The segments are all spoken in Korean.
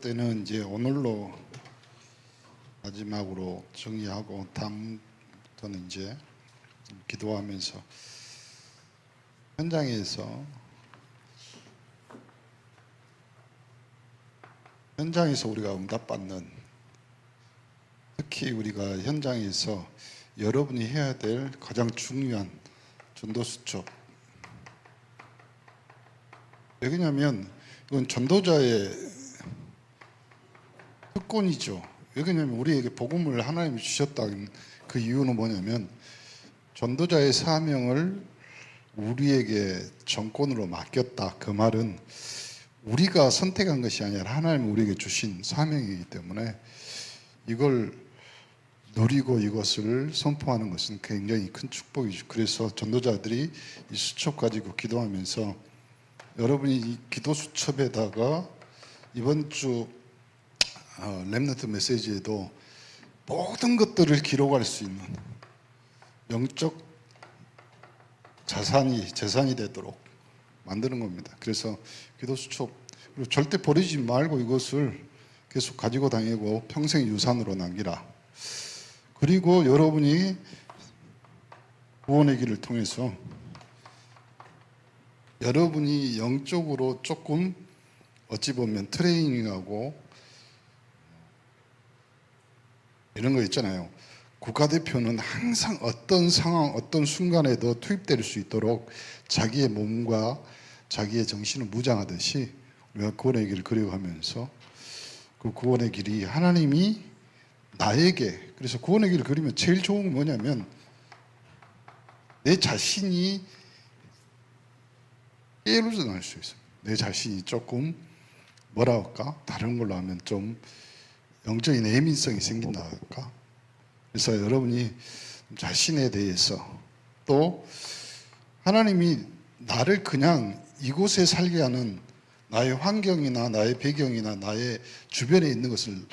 때는 이제 오늘로 마지막으로 정리하고 다음부터는 이제 기도하면서 현장에서 우리가 응답받는, 특히 우리가 현장에서 여러분이 해야 될 가장 중요한 전도수첩. 왜냐하면 이건 전도자의 특권이죠. 왜냐하면 우리에게 복음을 하나님이 주셨다는 그 이유는 뭐냐면, 전도자의 사명을 우리에게 정권으로 맡겼다. 그 말은 우리가 선택한 것이 아니라 하나님이 우리에게 주신 사명이기 때문에 이걸 누리고 이것을 선포하는 것은 굉장히 큰 축복이죠. 그래서 전도자들이 이 수첩 가지고 기도하면서, 여러분이 이 기도 수첩에다가 이번 주 렘넌트 메시지에도 모든 것들을 기록할 수 있는 영적 재산이 되도록 만드는 겁니다. 그래서 기도 수첩, 그리고 절대 버리지 말고 이것을 계속 가지고 다니고 평생 유산으로 남기라. 그리고 여러분이 구원의 길을 통해서 여러분이 영적으로 조금 어찌 보면 트레이닝하고 이런 거 있잖아요. 국가대표는 항상 어떤 상황, 어떤 순간에도 투입될 수 있도록 자기의 몸과 자기의 정신을 무장하듯이 우리가 구원의 길을 그려가면서 그 구원의 길이 하나님이 나에게, 그래서 구원의 길을 그리면 제일 좋은 건 뭐냐면 내 자신이 깨어날 수 있어요. 내 자신이 조금 뭐라 할까? 다른 걸로 하면 좀 영적인 예민성이 생긴다 할까? 그래서 여러분이 자신에 대해서, 또 하나님이 나를 그냥 이곳에 살게 하는 나의 환경이나 나의 배경이나 나의 주변에 있는 것을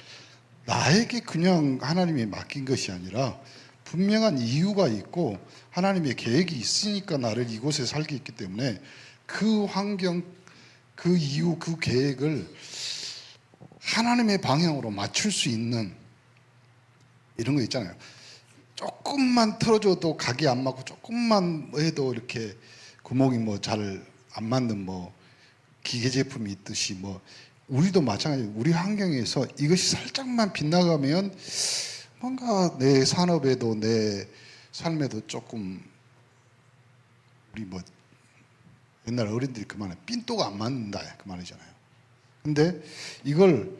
나에게 그냥 하나님이 맡긴 것이 아니라 분명한 이유가 있고 하나님의 계획이 있으니까 나를 이곳에 살게 했기 때문에 그 환경, 그 이유, 그 계획을 하나님의 방향으로 맞출 수 있는 이런 거 있잖아요. 조금만 틀어줘도 각이 안 맞고 조금만 해도 이렇게 구멍이 뭐 잘 안 맞는 뭐 기계 제품이 있듯이, 뭐 우리도 마찬가지예요. 우리 환경에서 이것이 살짝만 빗나가면 뭔가 내 산업에도 내 삶에도 조금, 우리 뭐 옛날 어른들이 그 말은 삔또가 안 맞는다 그 말이잖아요. 근데 이걸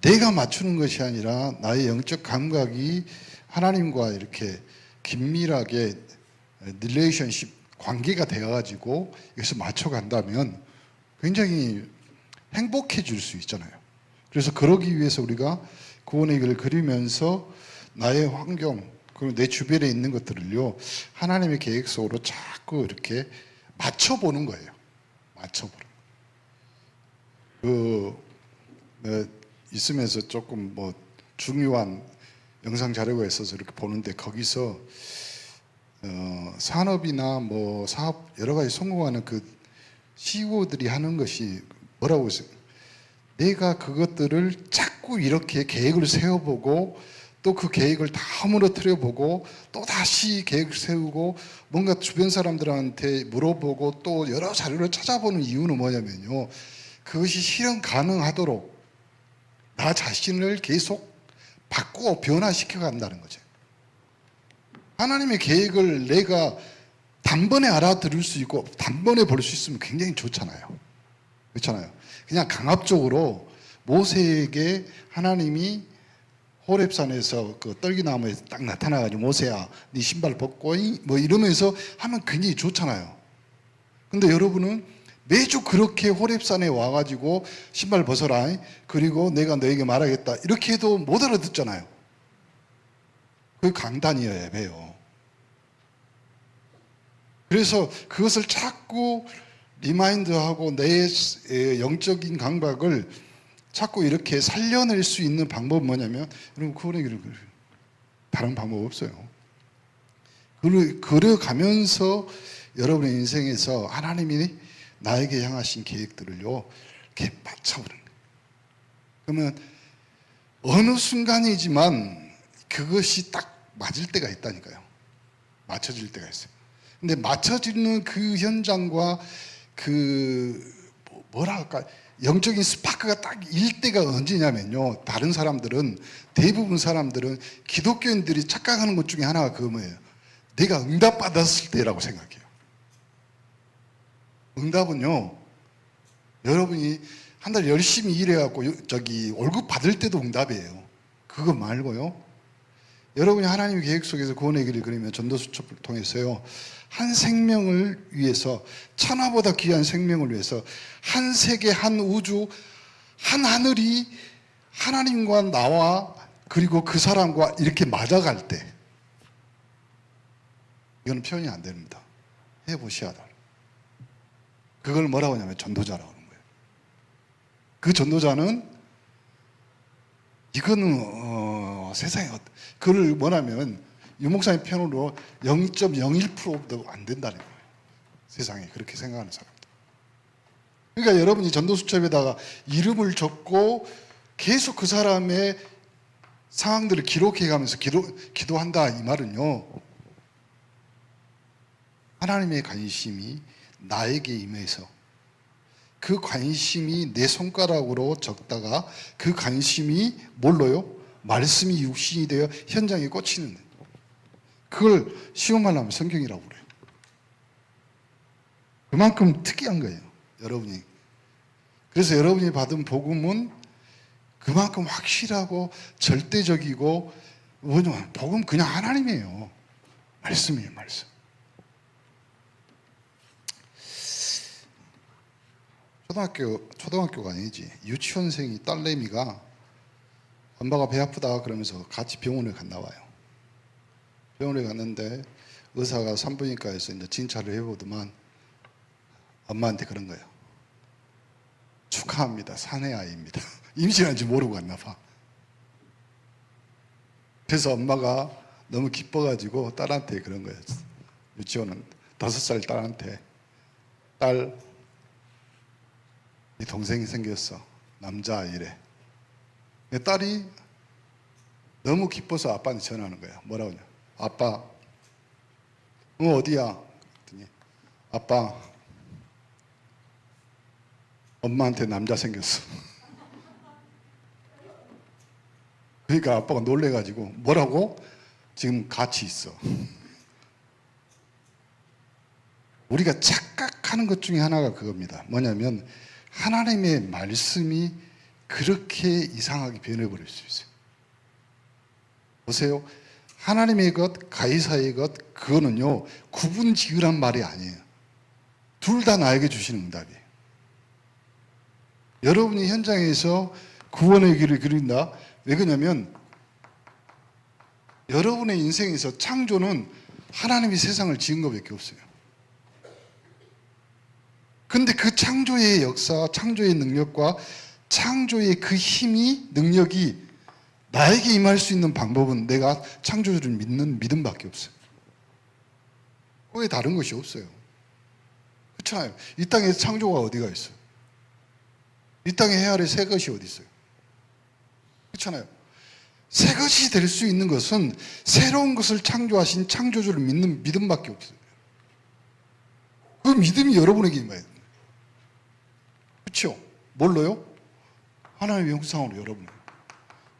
내가 맞추는 것이 아니라 나의 영적 감각이 하나님과 이렇게 긴밀하게 릴레이션십, 관계가 되어가지고 여기서 맞춰간다면 굉장히 행복해질 수 있잖아요. 그래서 그러기 위해서 우리가 구원의 길을 그리면서 나의 환경, 그리고 내 주변에 있는 것들을요, 하나님의 계획 속으로 자꾸 이렇게 맞춰보는 거예요. 맞춰보는 있으면서 조금 뭐 중요한 영상 자료가 있어서 이렇게 보는데, 거기서 산업이나 뭐 사업 여러 가지 성공하는 그 CEO들이 하는 것이 뭐라고 했어요? 내가 그것들을 자꾸 이렇게 계획을 세워보고 또 그 계획을 다 무너뜨려보고 또 다시 계획을 세우고 뭔가 주변 사람들한테 물어보고 또 여러 자료를 찾아보는 이유는 뭐냐면요, 그것이 실현 가능하도록 나 자신을 계속 바꾸어 변화시켜 간다는 거죠. 하나님의 계획을 내가 단번에 알아들을 수 있고 단번에 볼 수 있으면 굉장히 좋잖아요. 그렇잖아요. 그냥 강압적으로 모세에게 하나님이 호렙산에서 그 떨기나무에 딱 나타나가지고, 모세야 네 신발 벗고 뭐 이러면서 하면 굉장히 좋잖아요. 근데 여러분은 매주 그렇게 호렙산에 와가지고 신발 벗어라, 그리고 내가 너에게 말하겠다, 이렇게 해도 못 알아듣잖아요. 그게 강단이어야 해요. 그래서 그것을 자꾸 리마인드하고 내 영적인 감각을 자꾸 이렇게 살려낼 수 있는 방법은 뭐냐면, 여러분 구원의 길을 다른 방법 없어요. 그려가면서 여러분의 인생에서 하나님이 나에게 향하신 계획들을요, 이렇게 맞춰보는 거예요. 그러면 어느 순간이지만 그것이 딱 맞을 때가 있다니까요. 맞춰질 때가 있어요. 근데 맞춰지는 그 현장과 뭐라 할까, 영적인 스파크가 딱 일 때가 언제냐면요, 다른 사람들은, 대부분 사람들은, 기독교인들이 착각하는 것 중에 하나가 그거예요. 내가 응답받았을 때라고 생각해요. 응답은요, 여러분이 한 달 열심히 일해갖고 월급 받을 때도 응답이에요. 그거 말고요, 여러분이 하나님의 계획 속에서 구원의 길을 그리면 전도수첩을 통해서요, 한 생명을 위해서, 천하보다 귀한 생명을 위해서, 한 세계, 한 우주, 한 하늘이 하나님과 나와 그리고 그 사람과 이렇게 맞아갈 때, 이건 표현이 안 됩니다. 해보셔야 돼요. 그걸 뭐라고 하냐면 전도자라고 하는 거예요. 그 전도자는, 이거는 세상에 그걸 뭐냐면 유목사님 편으로 0.01%도 안 된다는 거예요. 세상에 그렇게 생각하는 사람들. 그러니까 여러분이 전도수첩에다가 이름을 적고 계속 그 사람의 상황들을 기록해 가면서 기도한다, 이 말은요, 하나님의 관심이 나에게 임해서 그 관심이 내 손가락으로 적다가 그 관심이 뭘로요? 말씀이 육신이 되어 현장에 꽂히는, 그걸 쉬운 말로 하면 성경이라고 그래요. 그만큼 특이한 거예요, 여러분이. 그래서 여러분이 받은 복음은 그만큼 확실하고 절대적이고, 뭐냐면 복음 그냥 하나님이에요. 말씀이에요, 말씀. 초등학교가 아니지, 유치원생이, 딸내미가 엄마가 배 아프다 그러면서 같이 병원에 갔나 봐요. 병원에 갔는데 의사가 산부인과에서 이제 진찰을 해보더만 엄마한테 그런 거예요. 축하합니다, 사내 아이입니다. 임신한지 모르고 갔나 봐. 그래서 엄마가 너무 기뻐가지고 딸한테 그런 거예요. 유치원은 5살 딸한테, 딸, 네 동생이 생겼어, 남자아이래. 딸이 너무 기뻐서 아빠한테 전화하는 거야. 뭐라고 하냐, 아빠, 어디야? 그랬더니, 아빠, 엄마한테 남자 생겼어. 그러니까 아빠가 놀래가지고, 뭐라고? 지금 같이 있어. 우리가 착각하는 것 중에 하나가 그겁니다. 뭐냐면 하나님의 말씀이 그렇게 이상하게 변해버릴 수 있어요. 보세요. 하나님의 것, 가이사의 것, 그거는요, 구분지으란 말이 아니에요. 둘 다 나에게 주시는 응답이에요. 여러분이 현장에서 구원의 길을 그린다. 왜 그러냐면 여러분의 인생에서 창조는 하나님이 세상을 지은 것밖에 없어요. 근데 그 창조의 역사, 창조의 능력과 창조의 그 힘이, 능력이 나에게 임할 수 있는 방법은 내가 창조주를 믿는 믿음밖에 없어요. 거기에 다른 것이 없어요. 그렇잖아요. 이 땅에 창조가 어디가 있어요? 이 땅에 해 아래 새 것이 어디 있어요? 그렇잖아요. 새 것이 될 수 있는 것은 새로운 것을 창조하신 창조주를 믿는 믿음밖에 없어요. 그 믿음이 여러분에게 임해야 돼요. 그렇죠? 뭘로요? 하나님의 형상으로 여러분.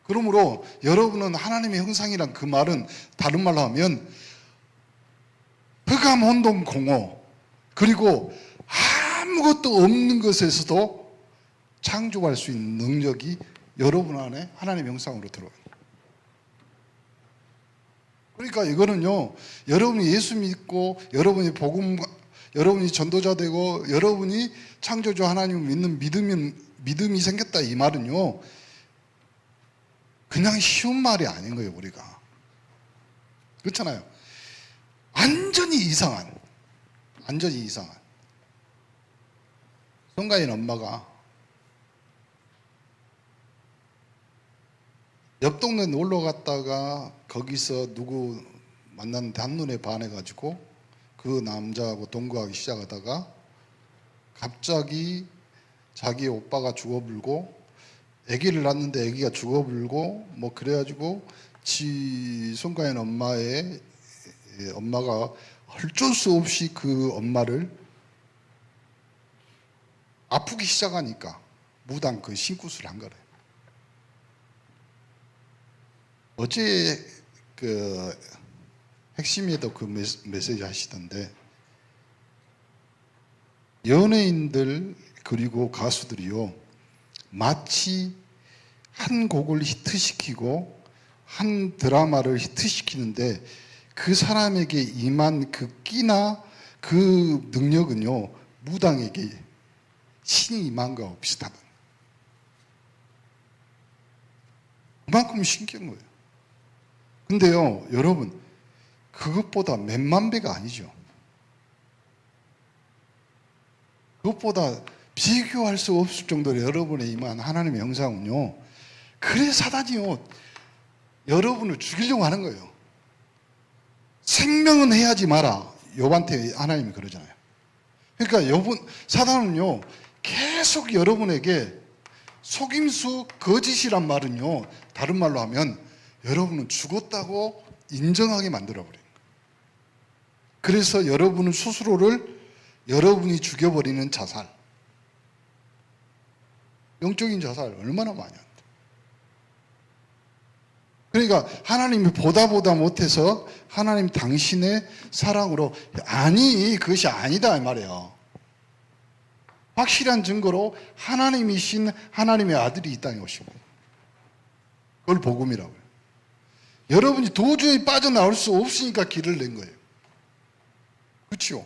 그러므로 여러분은 하나님의 형상이란 그 말은 다른 말로 하면 흑암, 혼돈, 공허, 그리고 아무것도 없는 것에서도 창조할 수 있는 능력이 여러분 안에 하나님의 형상으로 들어와요. 그러니까 이거는요, 여러분이 예수 믿고 여러분이 복음, 여러분이 전도자 되고 여러분이 창조주 하나님을 믿는 믿음이 생겼다, 이 말은요, 그냥 쉬운 말이 아닌 거예요. 우리가 그렇잖아요. 완전히 이상한 송가인 엄마가 옆 동네 놀러 갔다가 거기서 누구 만났는데 한눈에 반해가지고 그 남자하고 동거하기 시작하다가 갑자기 자기 오빠가 죽어불고 아기를 낳는데 아기가 죽어불고 뭐 그래가지고 지 손가인 엄마가 어쩔 수 없이 그 엄마를 아프기 시작하니까 무당 그 신굿을 한 거래요. 어제 그 핵심에도 그 메시지 하시던데, 연예인들 그리고 가수들이요, 마치 한 곡을 히트시키고 한 드라마를 히트시키는데 그 사람에게 임한 그 끼나 그 능력은요, 무당에게 신이 임한 거하고 비슷하다. 그만큼 신기한 거예요. 근데요, 여러분, 그것보다 몇만 배가 아니죠. 그것보다 비교할 수 없을 정도로 여러분의 임한 하나님의 영상은요, 그래 사단이요, 여러분을 죽이려고 하는 거예요. 생명은 해하지 마라. 욥한테 하나님이 그러잖아요. 그러니까 사단은요, 계속 여러분에게 속임수, 거짓이란 말은요, 다른 말로 하면 여러분은 죽었다고 인정하게 만들어버려요. 그래서 여러분은 스스로를 여러분이 죽여버리는 자살, 영적인 자살 얼마나 많이 한다. 그러니까 하나님이 보다 못해서 하나님 당신의 사랑으로, 아니 그것이 아니다 이 말이에요. 확실한 증거로 하나님이신 하나님의 아들이 이 땅에 오신 거예요. 그걸 복음이라고요. 여러분이 도저히 빠져나올 수 없으니까 길을 낸 거예요. 그렇죠?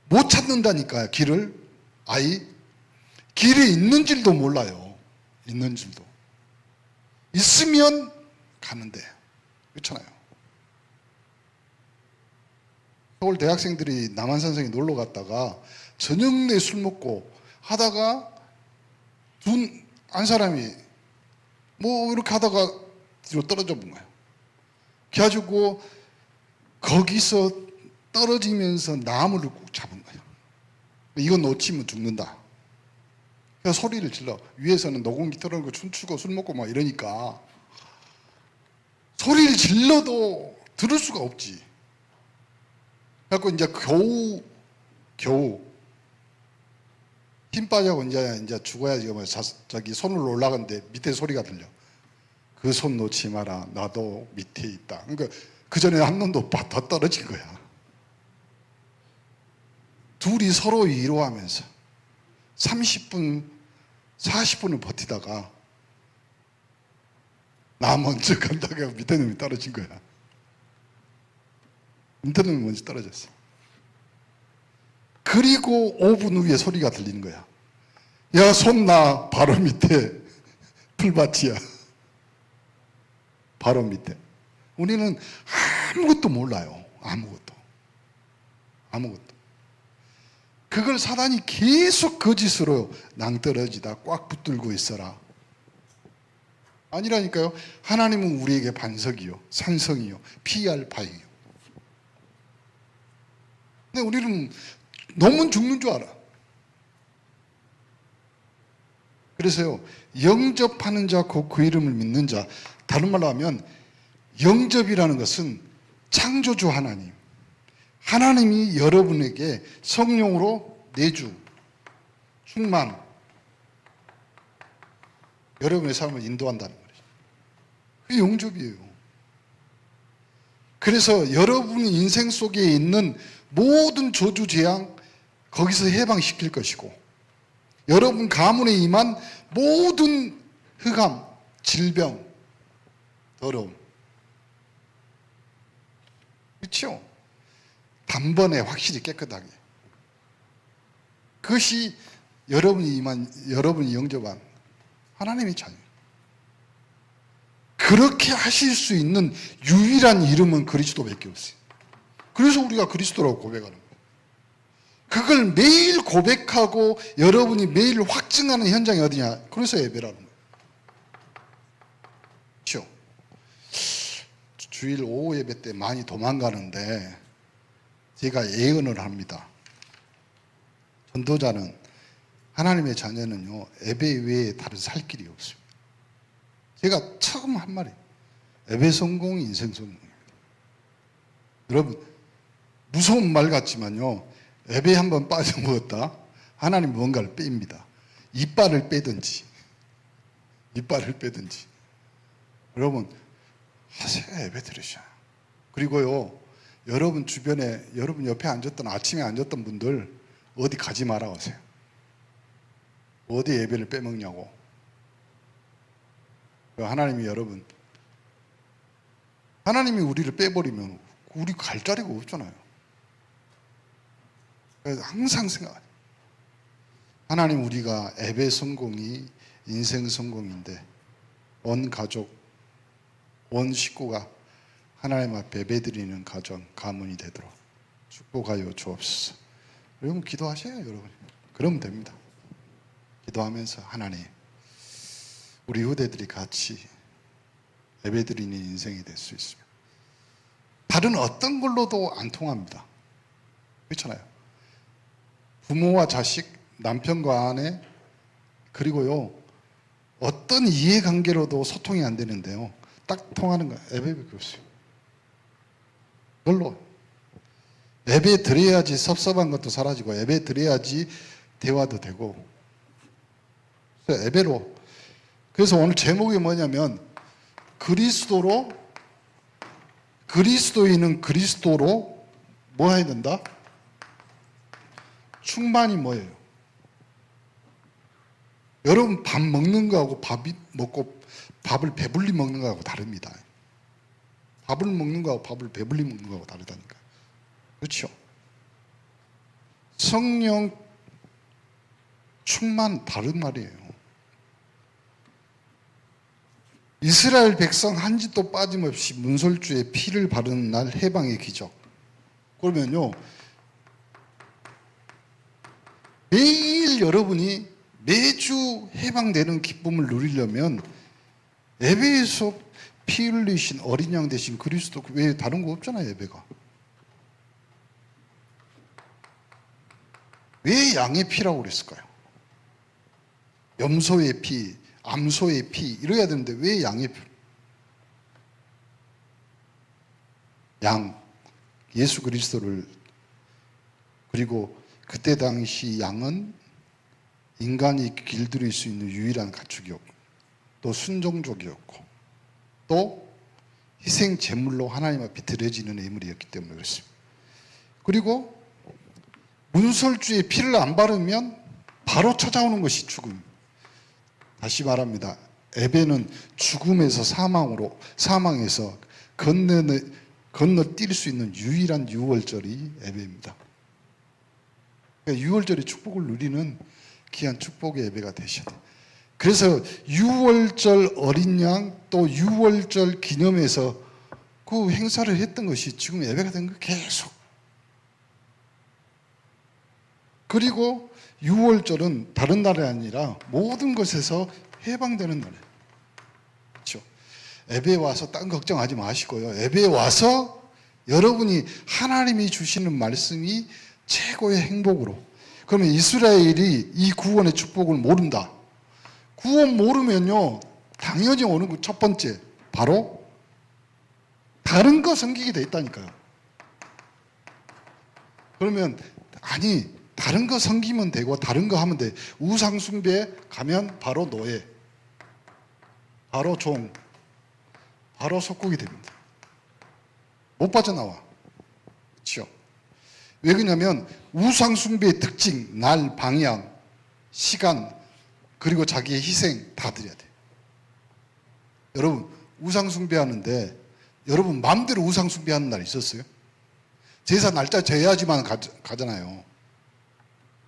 못 찾는다니까요, 길을. 길에 있는 줄도 몰라요. 있는 줄도. 있으면 가는데. 그렇잖아요. 서울 대학생들이 남한산성에 놀러 갔다가 저녁 내 술 먹고 하다가 한 사람이 뭐 이렇게 하다가 뒤로 떨어져 본 거예요. 그래가지고 거기서 떨어지면서 나무를 꾹 잡은 거예요. 이거 놓치면 죽는다. 그래서 소리를 질러. 위에서는 녹음기 틀어놓고 춤추고 술 먹고 막 이러니까 소리를 질러도 들을 수가 없지. 그래갖고 이제 겨우 힘 빠져고 이제 죽어야지. 저기 손으로 올라갔는데 밑에 소리가 들려. 그 손 놓지 마라. 나도 밑에 있다. 그러니까 그 전에 한 놈도 더 떨어진 거야. 둘이 서로 위로하면서 30분, 40분을 버티다가 나 먼저 간다고 밑에 놈이 떨어진 거야. 밑에 놈이 먼저 떨어졌어. 그리고 5분 후에 소리가 들리는 거야. 야, 손 나. 바로 밑에 풀밭이야. 바로 밑에. 우리는 아무것도 몰라요. 아무것도. 그걸 사단이 계속 거짓으로 낭떠러지다 꽉 붙들고 있어라. 아니라니까요. 하나님은 우리에게 반석이요, 산성이요, 피할 바위요. 근데 우리는 너무 죽는 줄 알아. 그래서요, 영접하는 자, 곧 그 이름을 믿는 자. 다른 말로 하면 영접이라는 것은 창조주 하나님이 여러분에게 성령으로 내주, 충만, 여러분의 삶을 인도한다는 거죠. 그게 영접이에요. 그래서 여러분 인생 속에 있는 모든 저주, 재앙 거기서 해방시킬 것이고, 여러분 가문에 임한 모든 흑암, 질병, 더러움, 그렇죠? 단번에 확실히 깨끗하게. 그것이 여러분이 영접한 하나님의 자녀. 그렇게 하실 수 있는 유일한 이름은 그리스도밖에 없어요. 그래서 우리가 그리스도라고 고백하는 거예요. 그걸 매일 고백하고 여러분이 매일 확증하는 현장이 어디냐? 그래서 예배라는 거예요. 그렇죠? 주일 오후 예배 때 많이 도망가는데 제가 예언을 합니다. 전도자는 하나님의 자녀는요, 예배 외에 다른 살 길이 없습니다. 제가 처음 한 말이에요. 예배 성공, 인생 성공입니다. 여러분, 무서운 말 같지만요, 예배에 한번 빠져먹었다, 하나님 뭔가를 뺍니다. 이빨을 빼든지, 여러분, 하세요. 예배 드리셔요. 그리고요, 여러분 주변에, 여러분 옆에 앉았던, 아침에 앉았던 분들, 어디 가지 마라 하세요. 어디 예배를 빼먹냐고. 하나님이 여러분, 하나님이 우리를 빼버리면 우리 갈 자리가 없잖아요. 그래서 항상 생각해요. 하나님, 우리가 예배 성공이 인생 성공인데 온 가족, 온 식구가 하나님 앞에 예배드리는 가정, 가문이 되도록 축복하여 주옵소서. 여러분 기도하세요. 여러분 그러면 됩니다. 기도하면서 하나님, 우리 후대들이 같이 예배드리는 인생이 될 수 있으면 다른 어떤 걸로도 안 통합니다. 그렇잖아요. 부모와 자식, 남편과 아내, 그리고요 어떤 이해관계로도 소통이 안 되는데요, 딱 통하는 거 예배밖에 없어요. 그걸로 예배 드려야지 섭섭한 것도 사라지고, 예배 드려야지 대화도 되고, 그래서 예배로. 그래서 오늘 제목이 뭐냐면, 그리스도인은 그리스도로 뭐 해야 된다? 충만이 뭐예요? 여러분 밥 먹는 거하고 밥을 배불리 먹는 거하고 다릅니다. 밥을 먹는 거하고 밥을 배불리 먹는 거하고 다르다니까. 그렇죠? 성령 충만 다른 말이에요. 이스라엘 백성 한 짓도 빠짐없이 문설주에 피를 바르는 날 해방의 기적. 그러면요, 매일 여러분이 매주 해방되는 기쁨을 누리려면 예배에서 피 흘리신 어린 양 대신 그리스도 외에 다른 거 없잖아요. 예배가 왜 양의 피라고 그랬을까요? 염소의 피, 암소의 피 이래야 되는데 왜 양의 피? 양, 예수 그리스도를, 그리고 그때 당시 양은 인간이 길들일 수 있는 유일한 가축이었고, 또 순종족이었고, 또 희생 제물로 하나님 앞에 드려지는 예물이었기 때문에 그렇습니다. 그리고 문설주에 피를 안 바르면 바로 찾아오는 것이 죽음. 다시 말합니다. 예배는 죽음에서 사망에서 건너뛸 수 있는 유일한 유월절이 예배입니다. 그러니까 유월절의 축복을 누리는 귀한 축복의 예배가 되셔야 돼요. 그래서 유월절 어린 양, 또 유월절 기념해서 그 행사를 했던 것이 지금 예배가 된 거예요. 계속. 그리고 유월절은 다른 날이 아니라 모든 것에서 해방되는 날이에요. 그렇죠? 예배에 와서 딴 걱정하지 마시고요, 예배에 와서 여러분이 하나님이 주시는 말씀이 최고의 행복으로. 그러면 이스라엘이 이 구원의 축복을 모른다. 구원 모르면요, 당연히 오는 거 첫 번째, 바로 다른 거 섬기게 돼 있다니까요. 그러면 아니, 다른 거 섬기면 되고 다른 거 하면 돼. 우상 숭배 가면 바로 노예, 바로 종, 바로 속국이 됩니다. 못 빠져나와. 그렇죠? 왜 그러냐면 우상 숭배의 특징, 날, 방향, 시간, 그리고 자기의 희생 다 드려야 돼. 여러분 우상 숭배하는데 여러분 마음대로 우상 숭배하는 날 있었어요? 제사 날짜 정해야지만 가잖아요.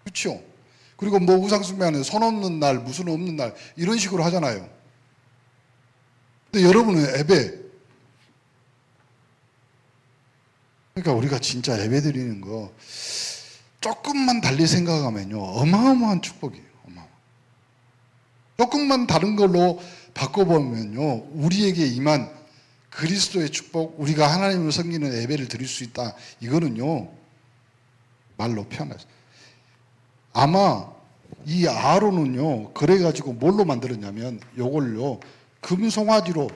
그렇죠? 그리고 뭐 우상 숭배하는 손 없는 날, 무슨 없는 날 이런 식으로 하잖아요. 근데 여러분은 예배, 그러니까 우리가 진짜 예배 드리는 거 조금만 달리 생각하면요, 어마어마한 축복이에요. 조금만 다른 걸로 바꿔보면요, 우리에게 임한 그리스도의 축복, 우리가 하나님을 섬기는 예배를 드릴 수 있다. 이거는요 말로 표현할 수. 아마 이 아론은요, 그래가지고 뭘로 만들었냐면, 요걸요, 금송아지로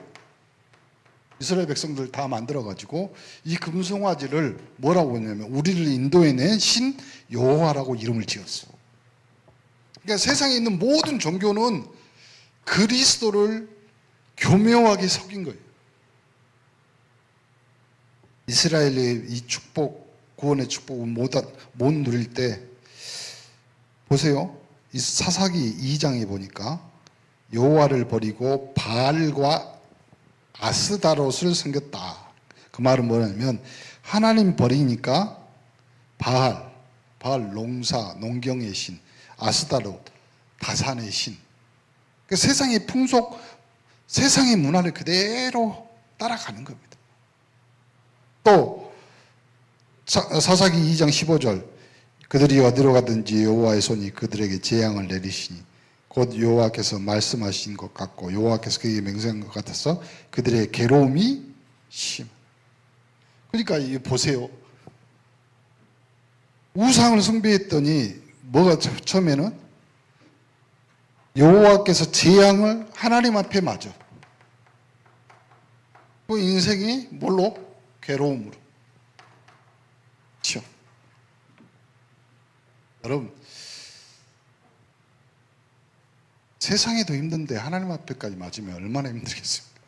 이스라엘 백성들 다 만들어가지고, 이 금송아지를 뭐라고 했냐면, 우리를 인도해낸 신 여호와라고 이름을 지었어요. 그러니까 세상에 있는 모든 종교는 그리스도를 교묘하게 속인 거예요. 이스라엘의 이 축복, 구원의 축복을 못 누릴 때, 보세요. 이 사사기 2장에 보니까 여호와를 버리고 바알과 아스다롯을 섬겼다. 그 말은 뭐냐면 하나님 버리니까 바알 농사, 농경의 신, 아스다롯, 다산의 신. 그러니까 세상의 풍속, 세상의 문화를 그대로 따라가는 겁니다. 또 사사기 2장 15절 그들이 어디로 가든지 여호와의 손이 그들에게 재앙을 내리시니 곧 여호와께서 말씀하신 것 같고 여호와께서 그에게 맹세한 것 같아서 그들의 괴로움이 심. 그러니까 이게 보세요. 우상을 숭배했더니 뭐가 처음에는 여호와께서 재앙을 하나님 앞에 맞아. 그 인생이 뭘로? 괴로움으로. 그렇죠? 여러분, 세상에도 힘든데 하나님 앞에까지 맞으면 얼마나 힘들겠습니까?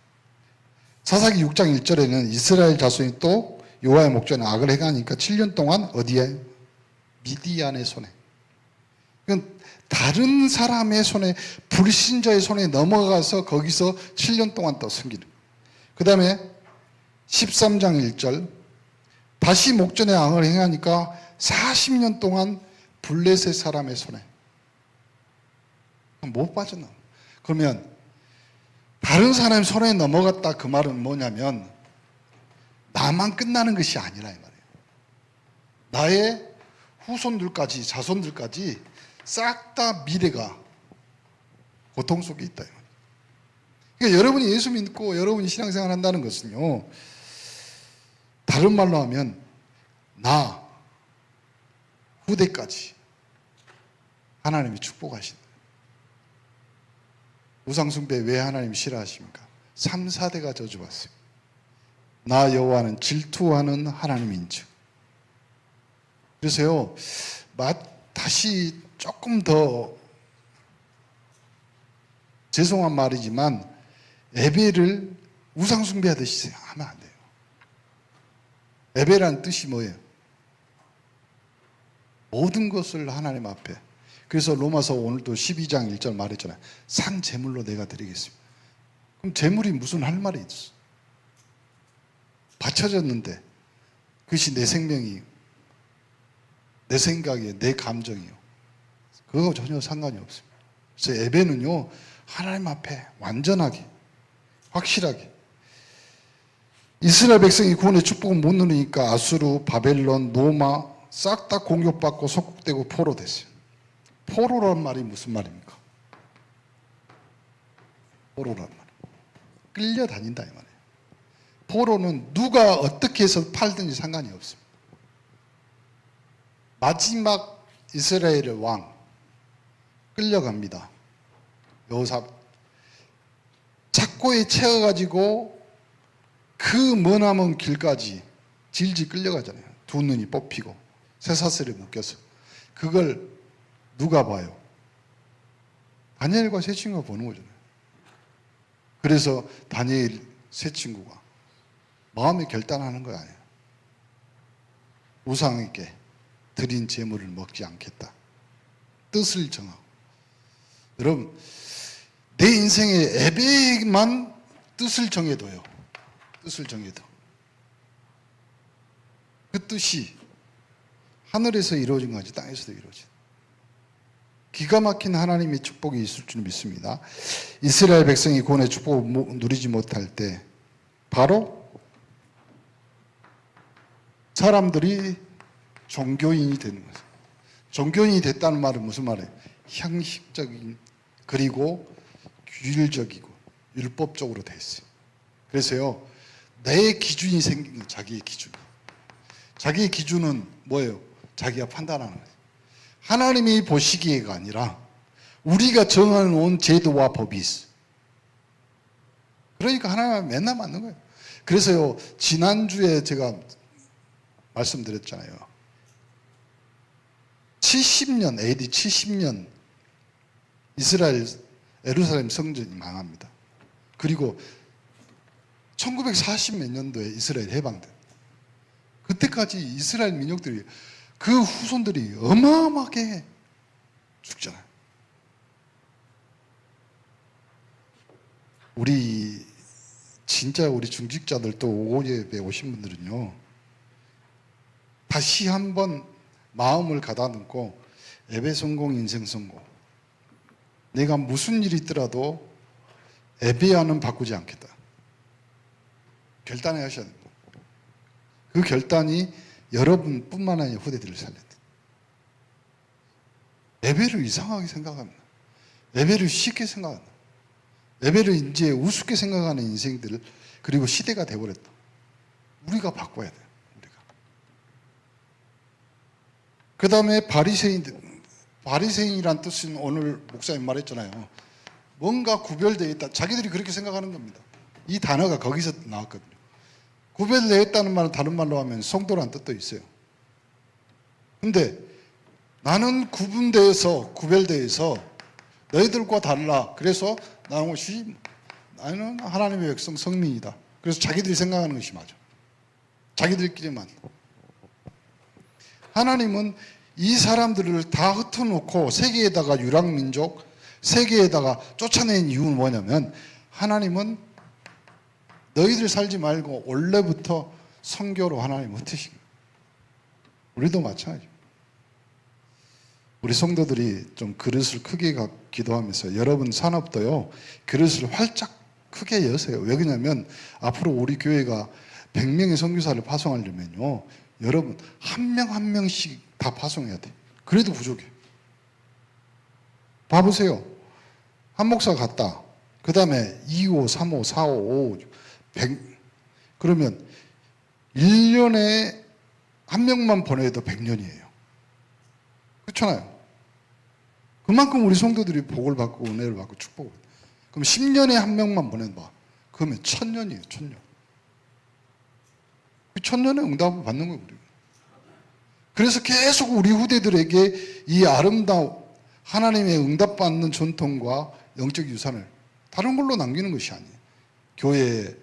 사사기 6장 1절에는 이스라엘 자손이 또 여호와의 목전에 악을 행하니까 7년 동안 어디에? 미디안의 손에. 그건 다른 사람의 손에, 불신자의 손에 넘어가서 거기서 7년 동안 또 섬기는. 그 다음에 13장 1절 다시 목전에 악을 행하니까 40년 동안 블레셋 사람의 손에 못 빠져나와. 그러면 다른 사람의 손에 넘어갔다 그 말은 뭐냐면 나만 끝나는 것이 아니라 이 말이에요. 나의 후손들까지 자손들까지 싹 다 미래가 고통 속에 있다. 그러니까 여러분이 예수 믿고 여러분이 신앙생활 한다는 것은요, 다른 말로 하면 나 후대까지 하나님이 축복하신다. 우상숭배 왜 하나님이 싫어하십니까? 3, 4대가 저주받습니다. 나 여호와는 질투하는 하나님인즉. 그래서요, 다시 조금 더 죄송한 말이지만 예배를 우상숭배하듯이 하면 안 돼요. 예배라는 뜻이 뭐예요? 모든 것을 하나님 앞에. 그래서 로마서 오늘도 12장 1절 말했잖아요. 산 제물로 내가 드리겠습니다. 그럼 제물이 무슨 할 말이 있어? 바쳐졌는데 그것이 내 생명이에요. 내 생각이에요. 내 감정이에요. 그거 전혀 상관이 없습니다. 그래서 예배는요, 하나님 앞에 완전하게, 확실하게. 이스라엘 백성이 구원의 축복을 못 누리니까 아수르, 바벨론, 로마 싹 다 공격받고 속국되고 포로됐어요. 포로란 말이 무슨 말입니까? 포로란 말. 끌려다닌다 이 말이에요. 포로는 누가 어떻게 해서 팔든지 상관이 없습니다. 마지막 이스라엘의 왕 끌려갑니다. 여호사밧. 착고에 채워가지고 그 머나먼 길까지 질질 끌려가잖아요. 두 눈이 뽑히고 쇠사슬에 묶여서. 그걸 누가 봐요? 다니엘과 세 친구가 보는 거잖아요. 그래서 다니엘 세 친구가 마음에 결단하는 거 아니에요. 우상에게 드린 제물을 먹지 않겠다. 뜻을 정하고. 여러분, 내 인생의 예배만 뜻을 정해둬요. 뜻을 정해둬. 그 뜻이 하늘에서 이루어진 거지 땅에서도 이루어진. 기가 막힌 하나님의 축복이 있을 줄 믿습니다. 이스라엘 백성이 구원의 축복을 누리지 못할 때 바로 사람들이 종교인이 되는 거죠. 종교인이 됐다는 말은 무슨 말이에요? 형식적인, 그리고 규율적이고 율법적으로 돼 있어요. 그래서요, 내 기준이 생긴 거예요. 자기의 기준. 자기의 기준은 뭐예요? 자기가 판단하는 거예요. 하나님이 보시기에가 아니라 우리가 정해놓은 제도와 법이 있어. 그러니까 하나님 맨날 맞는 거예요. 그래서요, 지난주에 제가 말씀드렸잖아요. 70년, AD 70년 이스라엘 예루살렘 성전이 망합니다. 그리고 1940 몇 년도에 이스라엘 해방돼. 그때까지 이스라엘 민족들이 그 후손들이 어마어마하게 죽잖아요. 진짜 우리 중직자들 또 오예배 오신 분들은요, 다시 한번 마음을 가다듬고 예배 성공, 인생 성공. 내가 무슨 일이 있더라도 예배와는 바꾸지 않겠다. 결단을 하셔야 됩니다. 그 결단이 여러분뿐만 아니라 후대들을 살려야 돼요. 예배를 이상하게 생각합니다. 예배를 쉽게 생각합니다. 예배를 이제 우습게 생각하는 인생들, 그리고 시대가 되어버렸다. 우리가 바꿔야 돼요. 그 다음에 바리새인이란 뜻은 오늘 목사님 말했잖아요. 뭔가 구별되어 있다. 자기들이 그렇게 생각하는 겁니다. 이 단어가 거기서 나왔거든요. 구별되어 있다는 말은 다른 말로 하면 성도란 뜻도 있어요. 근데 나는 구별되어서 너희들과 달라. 그래서 나는 하나님의 백성 성민이다. 그래서 자기들이 생각하는 것이 맞아. 자기들끼리만. 하나님은 이 사람들을 다 흩어놓고 세계에다가 유랑민족, 세계에다가 쫓아낸 이유는 뭐냐면, 하나님은 너희들 살지 말고 원래부터 선교로 하나님 흩으신 거예요. 우리도 마찬가지예요. 우리 성도들이 좀 그릇을 크게 기도하면서, 여러분 산업도요, 그릇을 활짝 크게 여세요. 왜 그러냐면 앞으로 우리 교회가 100명의 선교사를 파송하려면요, 여러분 한 명 한 명씩 다 파송해야 돼. 그래도 부족해. 봐보세요. 한 목사 갔다. 그 다음에 2호, 3호, 4호, 5호, 100. 그러면 1년에 한 명만 보내도 100년이에요. 그렇잖아요. 그만큼 우리 성도들이 복을 받고 은혜를 받고 축복을 받고. 그럼 10년에 한 명만 보내봐. 그러면 1000년이에요. 1000년. 1000년의 응답을 받는 거예요. 우리가. 그래서 계속 우리 후대들에게 이 아름다운 하나님의 응답받는 전통과 영적 유산을 다른 걸로 남기는 것이 아니에요. 교회에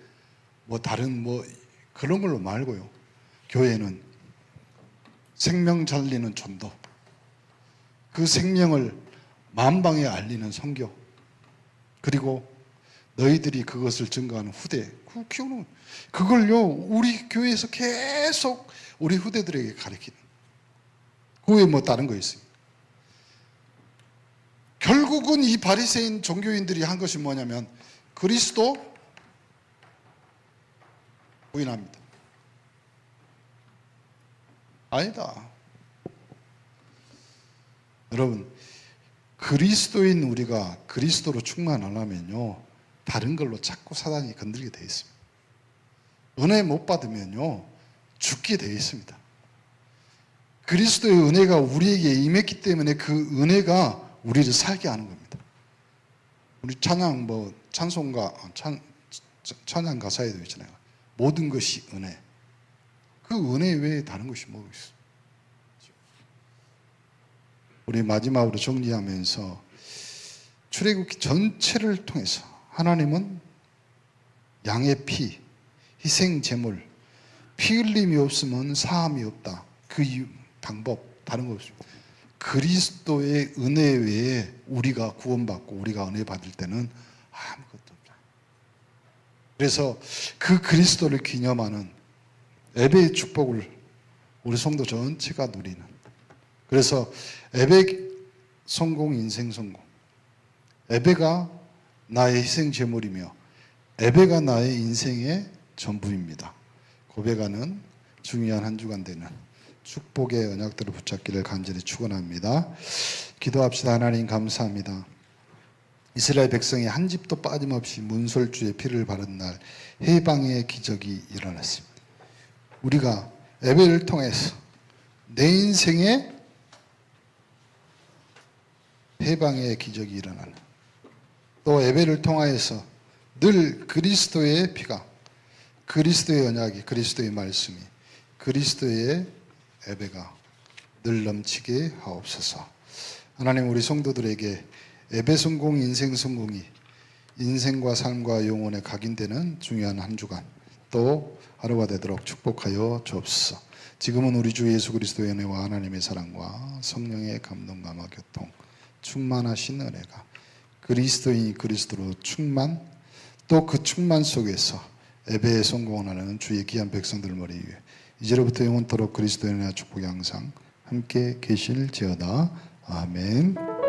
다른 그런 걸로 말고요. 교회는 생명 살리는 전도, 그 생명을 만방에 알리는 선교, 그리고 너희들이 그것을 증거하는 후대, 그 키우는, 그걸요 우리 교회에서 계속 우리 후대들에게 가르치는. 그 외에 다른 거 있어요. 결국은 이 바리새인 종교인들이 한 것이 뭐냐면 그리스도 부인합니다. 아니다. 여러분, 그리스도인 우리가 그리스도로 충만하려면요, 다른 걸로 자꾸 사단이 건들게 되어 있습니다. 은혜 못 받으면요, 죽게 되어 있습니다. 그리스도의 은혜가 우리에게 임했기 때문에 그 은혜가 우리를 살게 하는 겁니다. 우리 찬양 찬양 가사에도 있잖아요. 모든 것이 은혜. 그 은혜 외에 다른 것이 뭐가 있어요? 우리 마지막으로 정리하면서 출애굽기 전체를 통해서 하나님은 양의 피, 희생 제물, 피 흘림이 없으면 사함이 없다. 그 이유, 방법 다른 거 없습니다. 그리스도의 은혜 외에 우리가 구원받고 우리가 은혜 받을 때는 아무것도 없다. 그래서 그 그리스도를 기념하는 예배의 축복을 우리 성도 전체가 누리는, 그래서 예배 성공, 인생 성공, 예배가 나의 희생 제물이며 예배가 나의 인생의 전부입니다. 고백하는 중요한 한 주간 되는 축복의 언약들을 붙잡기를 간절히 축원합니다. 기도합시다. 하나님 감사합니다. 이스라엘 백성이 한 집도 빠짐없이 문설주의 피를 바른 날 해방의 기적이 일어났습니다. 우리가 예배를 통해서 내 인생의 해방의 기적이 일어나는, 또 예배를 통하여서 늘 그리스도의 피가, 그리스도의 언약이, 그리스도의 말씀이, 그리스도의 예배가 늘 넘치게 하옵소서. 하나님, 우리 성도들에게 예배 성공, 인생 성공이 인생과 삶과 영혼에 각인되는 중요한 한 주간, 또 하루가 되도록 축복하여 주옵소서. 지금은 우리 주 예수 그리스도의 은혜와 하나님의 사랑과 성령의 감동감화 교통, 충만하신 은혜가 그리스도인이 그리스도로 충만, 또 그 충만 속에서 예배에 성공하는 주의 귀한 백성들 머리 위에 이제로부터 영원토록 그리스도의 은혜와 축복이 항상 함께 계실지어다. 아멘.